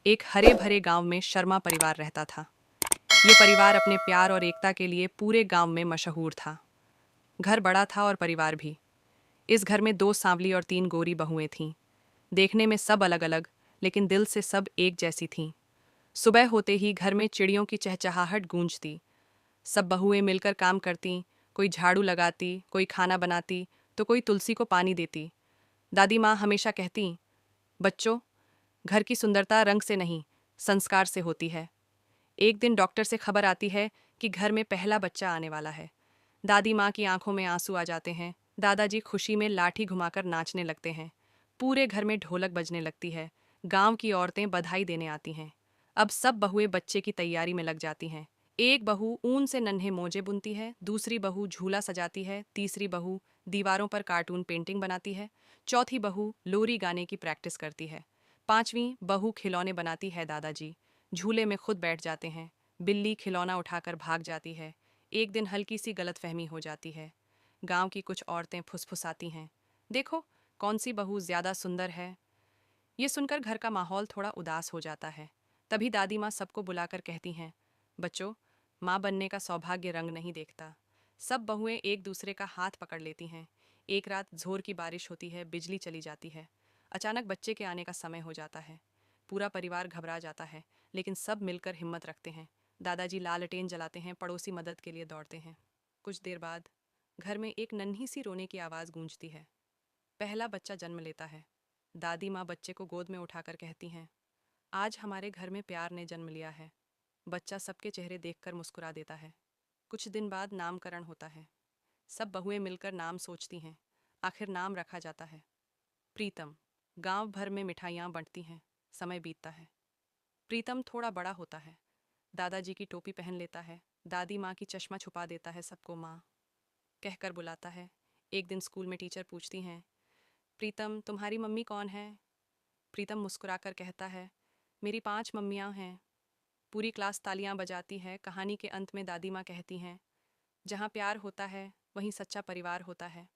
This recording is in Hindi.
एक हरे भरे गांव में शर्मा परिवार रहता था। ये परिवार अपने प्यार और एकता के लिए पूरे गांव में मशहूर था। घर बड़ा था और परिवार भी। इस घर में दो सांवली और तीन गोरी बहुएं थीं। देखने में सब अलग अलग, लेकिन दिल से सब एक जैसी थीं। सुबह होते ही घर में चिड़ियों की चहचहाहट गूंजती। सब बहुएं मिलकर काम करती। कोई झाड़ू लगाती, कोई खाना बनाती, तो कोई तुलसी को पानी देती। दादी माँ हमेशा कहती, बच्चों, घर की सुंदरता रंग से नहीं, संस्कार से होती है। एक दिन डॉक्टर से खबर आती है कि घर में पहला बच्चा आने वाला है। दादी माँ की आंखों में आंसू आ जाते हैं। दादाजी खुशी में लाठी घुमाकर नाचने लगते हैं। पूरे घर में ढोलक बजने लगती है। गांव की औरतें बधाई देने आती हैं। अब सब बहुएं बच्चे की तैयारी में लग जाती हैं। एक बहू ऊन से नन्हे मोजे बुनती है, दूसरी बहू झूला सजाती है, तीसरी बहू दीवारों पर कार्टून पेंटिंग बनाती है, चौथी बहू लोरी गाने की प्रैक्टिस करती है, पांचवीं बहू खिलौने बनाती है। दादाजी झूले में खुद बैठ जाते हैं। बिल्ली खिलौना उठाकर भाग जाती है। एक दिन हल्की सी गलतफहमी हो जाती है। गांव की कुछ औरतें फुसफुसाती हैं, देखो कौन सी बहू ज्यादा सुंदर है। ये सुनकर घर का माहौल थोड़ा उदास हो जाता है। तभी दादी माँ सबको बुलाकर कहती हैं, बच्चों, माँ बनने का सौभाग्य रंग नहीं देखता। सब बहुएं एक दूसरे का हाथ पकड़ लेती हैं। एक रात जोर की बारिश होती है, बिजली चली जाती है। अचानक बच्चे के आने का समय हो जाता है। पूरा परिवार घबरा जाता है, लेकिन सब मिलकर हिम्मत रखते हैं। दादाजी लालटेन जलाते हैं, पड़ोसी मदद के लिए दौड़ते हैं। कुछ देर बाद घर में एक नन्ही सी रोने की आवाज़ गूंजती है। पहला बच्चा जन्म लेता है। दादी माँ बच्चे को गोद में उठाकर कहती हैं, आज हमारे घर में प्यार ने जन्म लिया है। बच्चा सबके चेहरे देखकर मुस्कुरा देता है। कुछ दिन बाद नामकरण होता है। सब बहुएं मिलकर नाम सोचती हैं। आखिर नाम रखा जाता है प्रीतम। गांव भर में मिठाइयाँ बंटती हैं। समय बीतता है। प्रीतम थोड़ा बड़ा होता है। दादाजी की टोपी पहन लेता है। दादी माँ की चश्मा छुपा देता है, सबको माँ कहकर बुलाता है। एक दिन स्कूल में टीचर पूछती हैं, प्रीतम तुम्हारी मम्मी कौन है? प्रीतम मुस्कुराकर कहता है, मेरी 5 मम्मियाँ हैं। पूरी क्लास तालियां बजाती है। कहानी के अंत में दादी माँ कहती हैं, जहाँ प्यार होता है वहीं सच्चा परिवार होता है।